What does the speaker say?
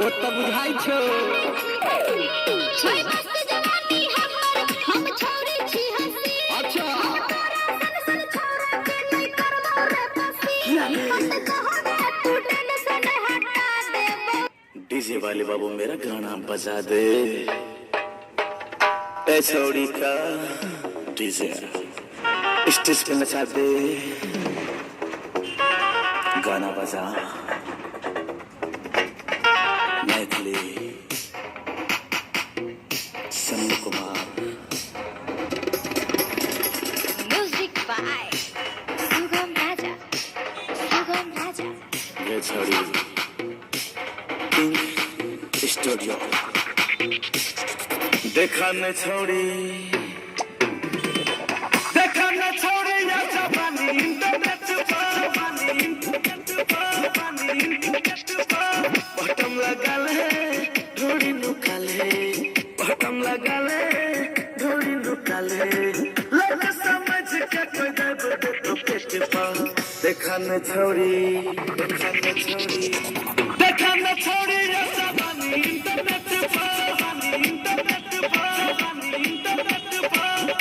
ओ तो बुझाई छो छै मस्त जवानी हमर हम छोड़ी छी हंसी अच्छा सन सन छोरा के नहीं करबो रे पसी मत कहो रे तू टेंशन हटा देबो डीजे वाले बाबू मेरा गाना बजा दे ए छोड़ी का डीजे स्टेज पे नचा दे गाना बजा मैथिली सन्नू कुमार म्यूजिक बाय सुगम राजा ये छोड़ी स्टूडियो देखा न छोड़ी या जवानी इंटरनेट बटम लगा ले ढोड़ी नुकाले बटम लगा ले ढोड़ी नुकाले लग समझ के कोई दब तो पेट पर देखा न छोड़ी